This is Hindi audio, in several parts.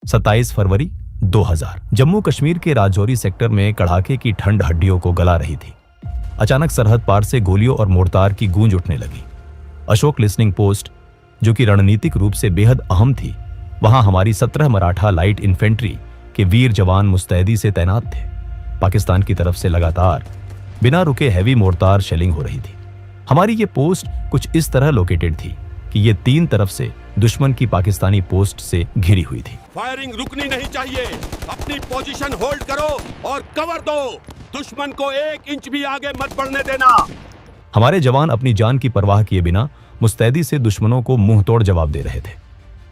27 फरवरी 2000। जम्मू कश्मीर के राजौरी सेक्टर में कड़ाके की ठंड हड्डियों को गला रही थी। अचानक सरहद पार से गोलियों और मोर्टार की गूंज उठने लगी। अशोक लिसनिंग पोस्ट, जो कि रणनीतिक रूप से बेहद अहम थी, वहां हमारी 17 मराठा लाइट इन्फेंट्री के वीर जवान मुस्तैदी से तैनात थे। पाकिस्तान की तरफ से लगातार बिना रुके हैवी मोर्टार शेलिंग हो रही थी। हमारी ये पोस्ट कुछ इस तरह लोकेटेड थी कि ये 3 तरफ से दुश्मन की पाकिस्तानी पोस्ट से घिरी हुई थी। फायरिंग रुकनी नहीं चाहिए, अपनी पोजीशन होल्ड करो और कवर दो, दुश्मन को 1 इंच भी आगे मत बढ़ने देना। हमारे जवान अपनी जान की परवाह किए बिना मुस्तैदी से दुश्मनों को मुंह तोड़ जवाब दे रहे थे।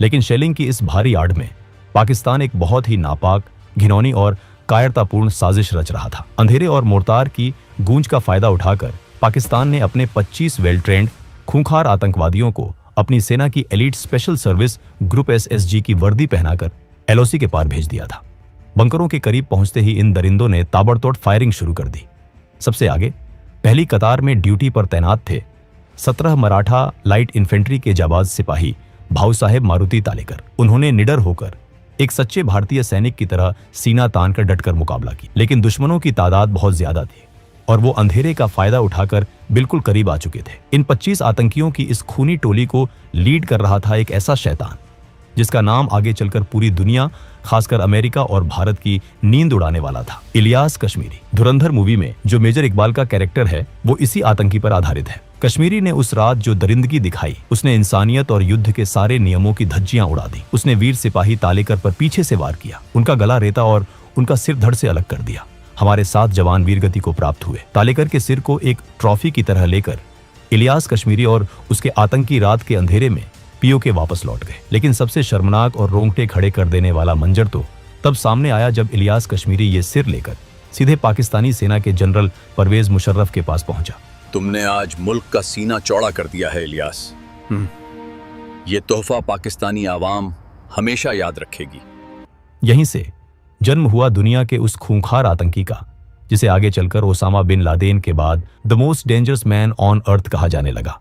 लेकिन शेलिंग की इस भारी आड़ में पाकिस्तान एक बहुत ही नापाक, घिनौनी और कायरतापूर्ण साजिश रच रहा था। अंधेरे और मोर्टार की गूंज का फायदा उठाकर पाकिस्तान ने अपने 25 वेल ट्रेंड खूंखार आतंकवादियों को अपनी सेना की elite special service group SSG की वर्दी पहनाकर LOC के पार भेज दिया था। बंकरों के करीब पहुंचते ही इन दरिंदों ने ताबड़तोड़ फायरिंग शुरू कर दी। सबसे आगे पहली कतार में ड्यूटी पर तैनात थे 17 मराठा लाइट इन्फेंट्री के जाबाज सिपाही भाऊ साहेब मारुति तालेकर। उन्होंने निडर होकर एक सच्चे भारतीय सैनिक की तरह सीना तान कर डटकर मुकाबला की। लेकिन दुश्मनों की तादाद बहुत ज्यादा थी और वो अंधेरे का फायदा उठाकर बिल्कुल करीब आ चुके थे। इन 25 आतंकियों की इस खूनी टोली को लीड कर रहा था एक ऐसा शैतान जिसका नाम आगे चलकर पूरी दुनिया, खासकर अमेरिका और भारत की नींद उड़ाने वाला था। इलियास कश्मीरी। धुरंधर मूवी में जो मेजर इकबाल का कैरेक्टर है वो इसी आतंकी पर आधारित है। कश्मीरी ने उस रात जो दरिंदगी दिखाई, उसने इंसानियत और युद्ध के सारे नियमों की धज्जियां उड़ा दी। उसने वीर सिपाही तालेकर पर पीछे से वार किया, उनका गला रेता और उनका सिर धड़ से अलग कर दिया। हमारे 7 जवान वीरगति को प्राप्त हुए। तालेकर के सिर को एक ट्रॉफी की तरह लेकर इलियास कश्मीरी और उसके आतंकी रात के अंधेरे में POK वापस लौट गए। लेकिन सबसे शर्मनाक और रोंगटे खड़े कर देने वाला मंजर तो तब सामने आया जब इलियास कश्मीरी ये सिर लेकर सीधे पाकिस्तानी सेना के जनरल परवेज मुशर्रफ के पास पहुंचा। तुमने आज मुल्क का सीना चौड़ा कर दिया है इलियास। ये तोहफा पाकिस्तानी आवाम हमेशा याद रखेगी। यहीं से जन्म हुआ दुनिया के उस खूंखार आतंकी का जिसे आगे चलकर ओसामा बिन लादेन के बाद the most dangerous man on earth कहा जाने लगा।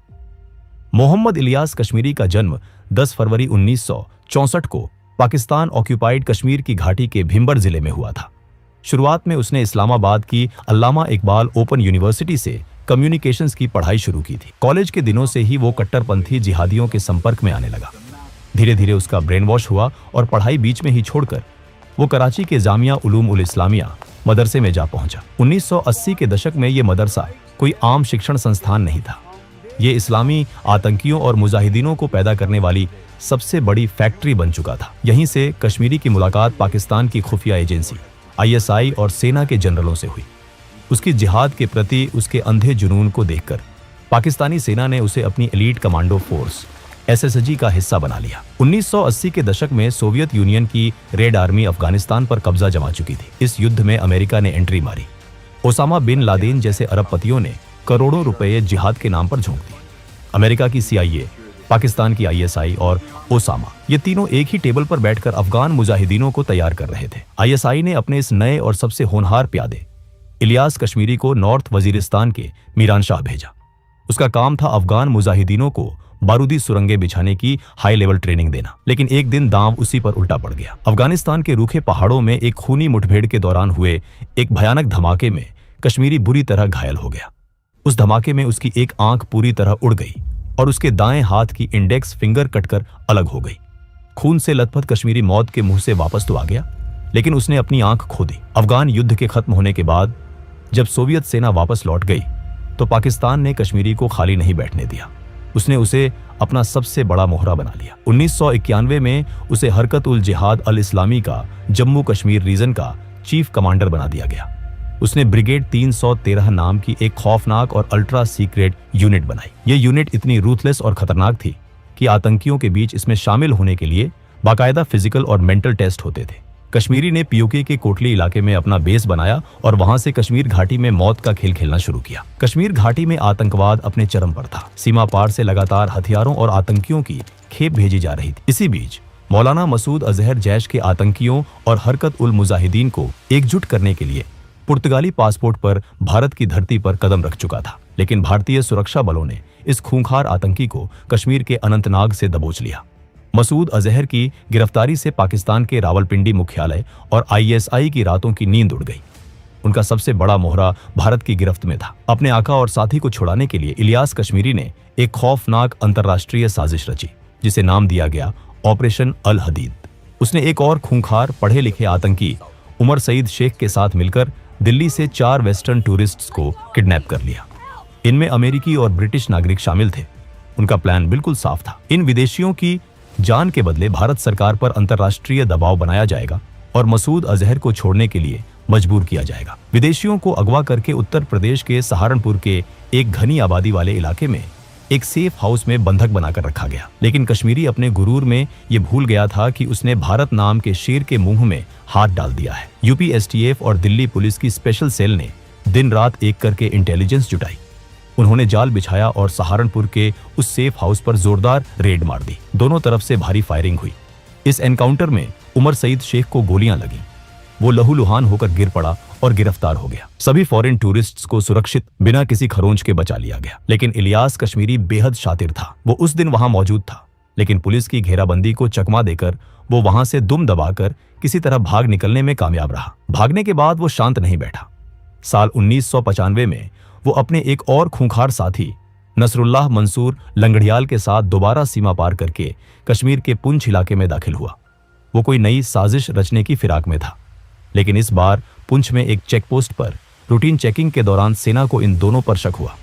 मोहम्मद इलियास कश्मीरी का जन्म 10 फरवरी 1964 को पाकिस्तान ऑक्यूपाइड कश्मीर की घाटी के भिंबर जिले में हुआ था। शुरुआत में उसने इस्लामाबाद की अल्लामा इकबाल ओपन यूनिवर्सिटी से कम्युनिकेशंस की पढ़ाई शुरू की थी। कॉलेज के दिनों से ही वो कट्टरपंथी जिहादियों के संपर्क में आने लगा। धीरे धीरे उसका ब्रेन वॉश हुआ और पढ़ाई बीच में ही छोड़कर वो कराची के जामिया उलूम उल इस्लामिया मदरसे में जा पहुंचा। 1980 के दशक में ये मदरसा कोई आम शिक्षण संस्थान नहीं था। ये इस्लामी आतंकियों और मुजाहिदीनों को पैदा करने वाली सबसे बड़ी फैक्ट्री बन चुका था। यहीं से कश्मीरी की मुलाकात पाकिस्तान की खुफिया एजेंसी ISI और सेना के जनरलों से हुई। उसकी जिहाद के प्रति उसके अंधे जुनून को देखकर पाकिस्तानी सेना ने उसे अपनी एलीट कमांडो फोर्स SSG का हिस्सा बना लिया। 1980 के दशक में सोवियत यूनियन की रेड आर्मी अफगानिस्तान पर कब्जा जमा चुकी थी। इस युद्ध में अमेरिका ने एंट्री मारी। ओसामा बिन लादेन जैसे अरबपतियों ने करोड़ों रुपए जिहाद के नाम पर झोंक दिए। अमेरिका की CIA, पाकिस्तान की ISI और ओसामा, ये तीनों एक ही टेबल पर बैठकर अफगान मुजाहिदीनों को तैयार कर रहे थे। ISI ने अपने इस नए और सबसे होनहार प्यादे इलियास कश्मीरी को नॉर्थ वजीरिस्तान के मीरान शाह भेजा। उसका काम था अफगान मुजाहिदीनों को बारूदी सुरंगें बिछाने की हाई लेवल ट्रेनिंग देना। लेकिन एक दिन दांव उसी पर उल्टा पड़ गया। अफगानिस्तान के रूखे पहाड़ों में एक खूनी मुठभेड़ के दौरान हुए एक भयानक धमाके में कश्मीरी बुरी तरह घायल हो गया। उस धमाके में उसकी एक आंख पूरी तरह उड़ गई और उसके दाएं हाथ की इंडेक्स फिंगर कटकर अलग हो गई। खून से लथपथ कश्मीरी मौत के मुंह से वापस तो आ गया, लेकिन उसने अपनी आंख खो दी। अफगान युद्ध के खत्म होने के बाद जब सोवियत सेना वापस लौट गई तो पाकिस्तान ने कश्मीरी को खाली नहीं बैठने दिया। उसने उसे अपना सबसे बड़ा मोहरा बना लिया। 1991 में उसे हरकत उल जिहाद अल इस्लामी का जम्मू कश्मीर रीजन का चीफ कमांडर बना दिया गया। उसने ब्रिगेड 313 नाम की एक खौफनाक और अल्ट्रा सीक्रेट यूनिट बनाई। ये यूनिट इतनी रूथलेस और खतरनाक थी कि आतंकियों के बीच इसमें शामिल होने के लिए बाकायदा फिजिकल और मेंटल टेस्ट होते थे। कश्मीरी ने POK के कोटली इलाके में अपना बेस बनाया और वहां से कश्मीर घाटी में मौत का खेल खेलना शुरू किया। कश्मीर घाटी में आतंकवाद अपने चरम पर था। सीमा पार से लगातार हथियारों और आतंकियों की खेप भेजी जा रही थी। इसी बीच मौलाना मसूद अजहर जैश के आतंकियों और हरकत उल मुजाहिदीन को एकजुट करने के लिए पुर्तगाली पासपोर्ट पर भारत की धरती पर कदम रख चुका था। लेकिन भारतीय सुरक्षा बलों ने इस खूंखार आतंकी को कश्मीर के अनंतनाग से दबोच लिया। मसूद अजहर की गिरफ्तारी से पाकिस्तान के रावलपिंडी मुख्यालय और आईएसआई की रातों की नींद उड़ गई। उनका सबसे बड़ा मोहरा भारत की गिरफ्त में था। अपने आका और साथी को छुड़ाने के लिए इलियास कश्मीरी ने एक खौफनाक अंतर्राष्ट्रीय साजिश रची, जिसे नाम दिया गया ऑपरेशन अल हदीद। उसने एक और खूंखार पढ़े लिखे आतंकी उमर सईद शेख के साथ मिलकर दिल्ली से 4 वेस्टर्न टूरिस्ट्स को किडनैप कर लिया। इनमें अमेरिकी और ब्रिटिश नागरिक शामिल थे। उनका प्लान बिल्कुल साफ था। इन विदेशियों की जान के बदले भारत सरकार पर अंतर्राष्ट्रीय दबाव बनाया जाएगा और मसूद अजहर को छोड़ने के लिए मजबूर किया जाएगा। विदेशियों को अगवा करके उत्तर प्रदेश के सहारनपुर के एक घनी आबादी वाले इलाके में एक सेफ हाउस में बंधक बनाकर रखा गया। लेकिन कश्मीरी अपने गुरूर में ये भूल गया था कि उसने भारत नाम के शेर के मुंह में हाथ डाल दिया है। यूपी एसटीएफ और दिल्ली पुलिस की स्पेशल सेल ने दिन रात एक करके इंटेलिजेंस जुटाई। उन्होंने जाल बिछाया और सहारनपुर के उस सेफ हाउस पर जोरदार रेड मार दी। दोनों तरफ से भारी फायरिंग हुई। इस एनकाउंटर में उमर सईद शेख को गोलियां लगी। वो लहूलुहान होकर गिर पड़ा और गिरफ्तार हो गया। सभी फॉरेन टूरिस्ट्स को सुरक्षित बिना किसी खरोंच के बचा लिया गया। लेकिन इलियास कश्मीरी बेहद शातिर था। वो उस दिन वहां मौजूद था, लेकिन पुलिस की घेराबंदी को चकमा देकर वो वहां से दुम दबाकर किसी तरह भाग निकलने में कामयाब रहा। भागने के बाद वो शांत नहीं बैठा। साल 1995 में वो अपने एक और खूंखार साथी नसरुल्लाह मंसूर लंगड़ियाल के साथ दोबारा सीमा पार करके कश्मीर के पुंछ इलाके में दाखिल हुआ। वो कोई नई साजिश रचने की फिराक में था। लेकिन इस बार पुंछ में एक चेकपोस्ट पर रूटीन चेकिंग के दौरान सेना को इन दोनों पर शक हुआ।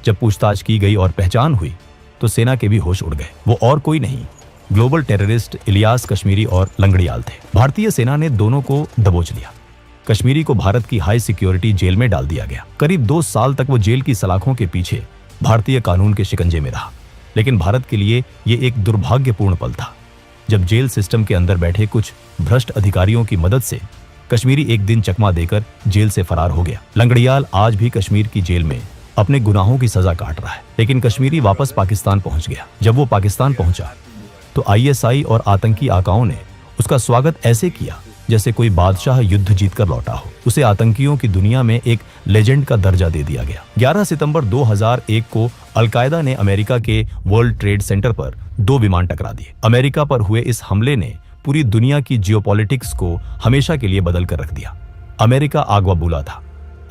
जब पूछताछ की गई और पहचान हुई तो सेना के भी होश उड़ गए। वो और कोई नहीं, ग्लोबल टेररिस्ट इलियास कश्मीरी और लंगड़ियाल थे। भारतीय सेना ने दोनों को दबोच लिया। कश्मीरी को भारत की हाई सिक्योरिटी जेल में डाल दिया गया। करीब 2 साल तक वो जेल की सलाखों के पीछे भारतीय कानून के शिकंजे में रहा। लेकिन भारत के लिए ये एक दुर्भाग्यपूर्ण पल था जब जेल सिस्टम के अंदर बैठे कुछ भ्रष्ट अधिकारियों की मदद से कश्मीरी एक दिन चकमा देकर जेल से फरार हो गया। लंगड़ियाल आज भी कश्मीर की जेल में अपने गुनाहों की सजा काट रहा है। लेकिन कश्मीरी वापस पाकिस्तान पहुंच गया। जब वो पाकिस्तान पहुंचा तो आईएसआई और आतंकी आकाओं ने उसका स्वागत ऐसे किया जैसे कोई बादशाह युद्ध जीतकर लौटा हो। उसे आतंकियों की दुनिया में एक लेजेंड का दर्जा दे दिया गया। 11 सितंबर 2001 को अलकायदा ने अमेरिका के वर्ल्ड ट्रेड सेंटर पर 2 विमान टकरा दिए। अमेरिका पर हुए इस हमले ने पूरी दुनिया की जियोपॉलिटिक्स को हमेशा के लिए बदल कर रख दिया। अमेरिका आगवा बुला था।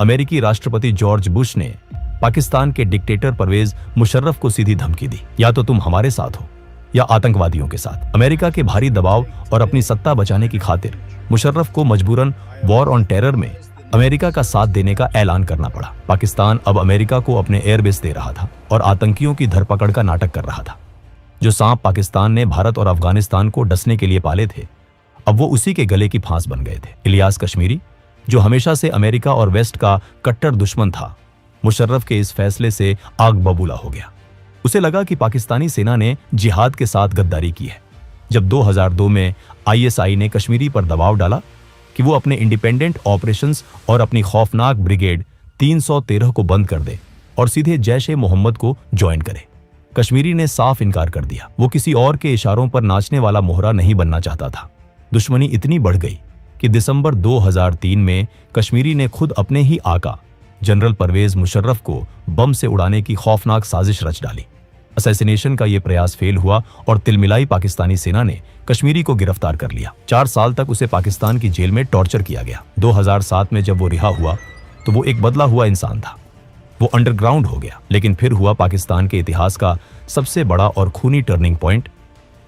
अमेरिकी राष्ट्रपति जॉर्ज बुश ने पाकिस्तान के डिक्टेटर परवेज मुशर्रफ को सीधी धमकी दी, या तो तुम हमारे साथ हो या आतंकवादियों के साथ। अमेरिका के भारी दबाव और अपनी सत्ता बचाने की खातिर मुशर्रफ को मजबूरन वॉर ऑन टेरर में अमेरिका का साथ देने का ऐलान करना पड़ा। पाकिस्तान अब अमेरिका को अपने एयरबेस दे रहा था और आतंकियों की धरपकड़ का नाटक कर रहा था। जो सांप पाकिस्तान ने भारत और अफगानिस्तान को डसने के लिए पाले थे, अब वो उसी के गले की फांस बन गए थे। इलियास कश्मीरी, जो हमेशा से अमेरिका और वेस्ट का कट्टर दुश्मन था, मुशर्रफ के इस फैसले से आग बबूला हो गया। उसे लगा कि पाकिस्तानी सेना ने जिहाद के साथ गद्दारी की है। जब 2002 में आईएसआई ने कश्मीरी पर दबाव डाला कि वो अपने इंडिपेंडेंट ऑपरेशंस और अपनी खौफनाक ब्रिगेड 313 को बंद कर दे और सीधे जैश ए मोहम्मद को ज्वाइन करे, कश्मीरी ने साफ इनकार कर दिया। वो किसी और के इशारों पर नाचने वाला मोहरा नहीं बनना चाहता था। दुश्मनी इतनी बढ़ गई कि दिसंबर 2003 में कश्मीरी ने खुद अपने ही आका जनरल परवेज मुशर्रफ को बम से उड़ाने की खौफनाक साजिश रच डाली। असैसिनेशन का यह प्रयास फेल हुआ और तिलमिलाई पाकिस्तानी सेना ने कश्मीरी को गिरफ्तार कर लिया। 4 साल तक उसे पाकिस्तान की जेल में टॉर्चर किया गया। 2007 में जब वो रिहा हुआ तो वो एक बदला हुआ इंसान था। वो अंडरग्राउंड हो गया। लेकिन फिर हुआ पाकिस्तान के इतिहास का सबसे बड़ा और खूनी टर्निंग पॉइंट,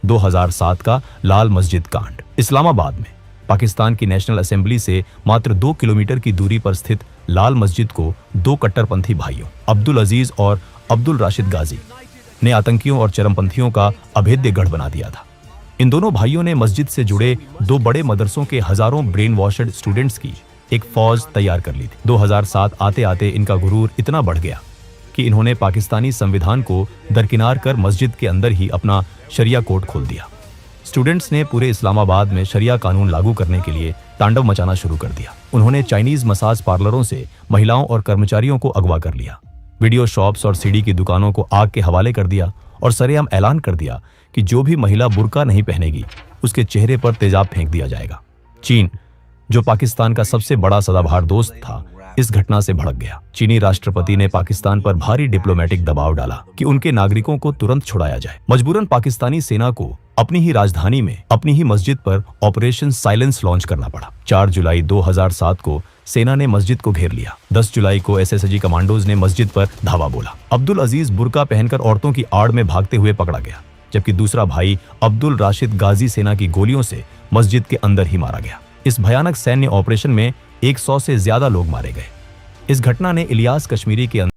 2007 का लाल मस्जिद कांड। इस्लामाबाद में पाकिस्तान की नेशनल असेंबली से मात्र 2 किलोमीटर की दूरी पर स्थित लाल मस्जिद को 2 कट्टरपंथी भाइयों अब्दुल अजीज और अब्दुल राशिद गाजी ने आतंकियों और चरमपंथियों का अभेद्य गढ़ बना दिया था। इन दोनों भाइयों ने मस्जिद से जुड़े 2 बड़े मदरसों के हजारों ब्रेन वॉशड स्टूडेंट्स की एक फौज तैयार कर ली थी। 2007 आते आते इनका गुरूर इतना बढ़ गया कि इन्होंने पाकिस्तानी संविधान को दरकिनार कर मस्जिद के अंदर ही अपना शरिया कोर्ट खोल दिया। स्टूडेंट्स ने पूरे इस्लामाबाद में शरिया कानून लागू करने के लिए तांडव मचाना शुरू कर दिया। उन्होंने चाइनीज मसाज पार्लरों से महिलाओं और कर्मचारियों को अगवा कर लिया, वीडियो शॉप्स और सीडी की दुकानों को आग के हवाले कर दिया और सरेआम ऐलान कर दिया कि जो भी महिला बुर्का नहीं पहनेगी उसके चेहरे पर तेजाब फेंक दिया जाएगा। चीन, जो पाकिस्तान का सबसे बड़ा सदाबहार दोस्त था, इस घटना से भड़क गया। चीनी राष्ट्रपति ने पाकिस्तान पर भारी डिप्लोमेटिक दबाव डाला कि उनके नागरिकों को तुरंत छुड़ाया जाए। मजबूरन पाकिस्तानी सेना को अपनी ही राजधानी में अपनी ही मस्जिद पर ऑपरेशन साइलेंस लॉन्च करना पड़ा। 4 जुलाई 2007 को सेना ने मस्जिद को घेर लिया। 10 जुलाई को एसएसजी कमांडोज ने मस्जिद पर धावा बोला। अब्दुल अजीज बुर्का पहनकर औरतों की आड़ में भागते हुए पकड़ा गया, जबकि दूसरा भाई अब्दुल राशिद गाजी सेना की गोलियों से मस्जिद के अंदर ही मारा गया। इस भयानक सैन्य ऑपरेशन में 100 से ज्यादा लोग मारे गए। इस घटना ने इलियास कश्मीरी के